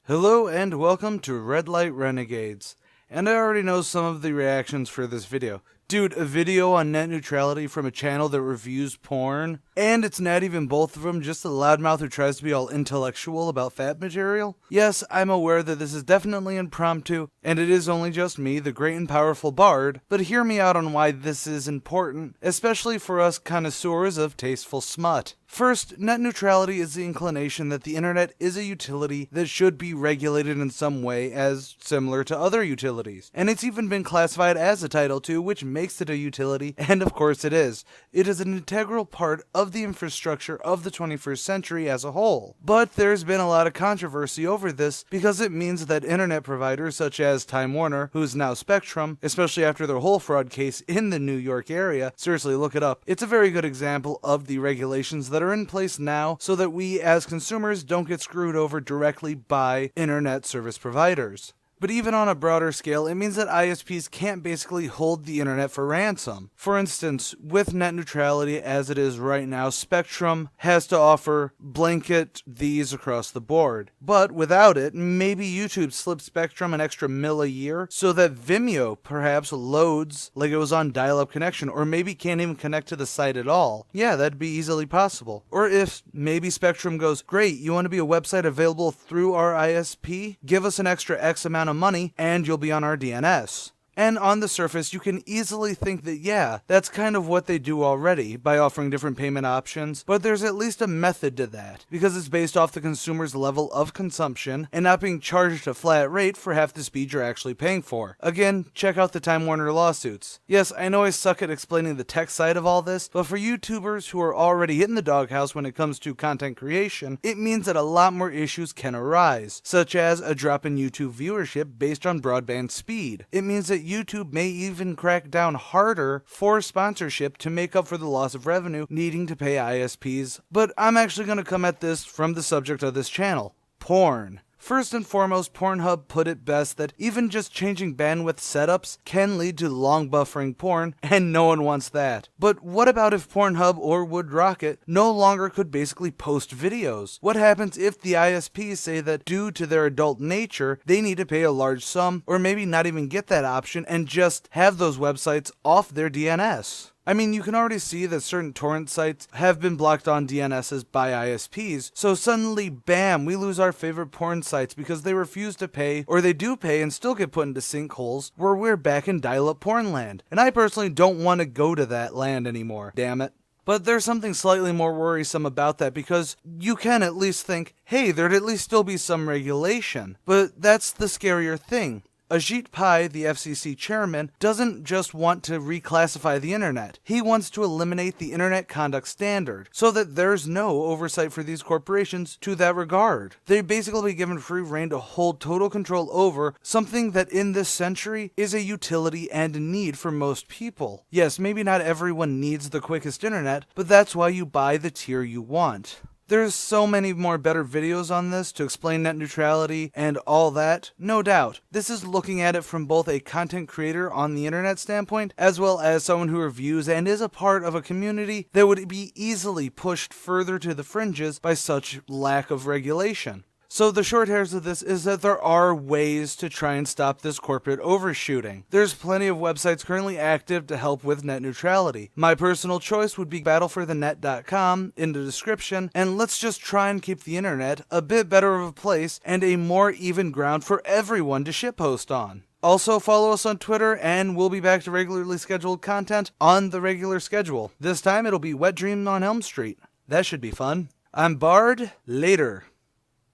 Hello and welcome to Redlight Renegades. And I already know some of the reactions for this video. Dude, a video on net neutrality from a channel that reviews porn, and it's not even both of them, just a loudmouth who tries to be all intellectual about fat material? Yes, I'm aware that this is definitely impromptu, and it is only just me, the great and powerful bard, but hear me out on why this is important, especially for us connoisseurs of tasteful smut. First, net neutrality is the inclination that the internet is a utility that should be regulated in some way as similar to other utilities. And it's even been classified as a Title II, which makes it a utility, and of course it is. It is an integral part of the infrastructure of the 21st century as a whole. But there's been a lot of controversy over this because it means that internet providers such as Time Warner, who's now Spectrum, especially after their whole fraud case in the New York area, seriously look it up, it's a very good example of the regulations that are in place now so that we as consumers don't get screwed over directly by internet service providers. But even on a broader scale, it means that ISPs can't basically hold the internet for ransom. For instance, with net neutrality as it is right now, Spectrum has to offer blanket these across the board. But without it, maybe YouTube slips Spectrum an extra $1 a year so that Vimeo perhaps loads like it was on dial-up connection, or maybe can't even connect to the site at all. Yeah, that'd be easily possible. Or if maybe Spectrum goes, great, you want to be a website available through our ISP? Give us an extra X amount of money and you'll be on our DNS. And on the surface, you can easily think that, yeah, that's kind of what they do already by offering different payment options, but there's at least a method to that, because it's based off the consumer's level of consumption and not being charged a flat rate for half the speed you're actually paying for. Again, check out the Time Warner lawsuits. Yes, I know I suck at explaining the tech side of all this, but for YouTubers who are already in the doghouse when it comes to content creation, it means that a lot more issues can arise, such as a drop in YouTube viewership based on broadband speed. It means that YouTube may even crack down harder for sponsorship to make up for the loss of revenue needing to pay ISPs. But I'm actually going to come at this from the subject of this channel, porn. First and foremost, Pornhub put it best that even just changing bandwidth setups can lead to long buffering porn, and no one wants that. But what about if Pornhub or WoodRocket no longer could basically post videos? What happens if the ISPs say that due to their adult nature, they need to pay a large sum, or maybe not even get that option and just have those websites off their DNS? I mean, you can already see that certain torrent sites have been blocked on DNSs by ISPs, so suddenly, bam, we lose our favorite porn sites because they refuse to pay, or they do pay and still get put into sinkholes where we're back in dial-up porn land. And I personally don't want to go to that land anymore, damn it. But there's something slightly more worrisome about that, because you can at least think, hey, there'd at least still be some regulation. But that's the scarier thing. Ajit Pai, the FCC chairman, doesn't just want to reclassify the internet. He wants to eliminate the Internet Conduct Standard so that there's no oversight for these corporations to that regard. They've basically be given free rein to hold total control over something that in this century is a utility and a need for most people. Yes, maybe not everyone needs the quickest internet, but that's why you buy the tier you want. There's so many more better videos on this to explain net neutrality and all that, no doubt. This is looking at it from both a content creator on the internet standpoint, as well as someone who reviews and is a part of a community that would be easily pushed further to the fringes by such lack of regulation. So the short hairs of this is that there are ways to try and stop this corporate overshooting. There's plenty of websites currently active to help with net neutrality. My personal choice would be battleforthenet.com in the description, and let's just try and keep the internet a bit better of a place and a more even ground for everyone to shitpost on. Also, follow us on Twitter, and we'll be back to regularly scheduled content on the regular schedule. This time it'll be Wet Dream on Elm Street. That should be fun. I'm Bard, later.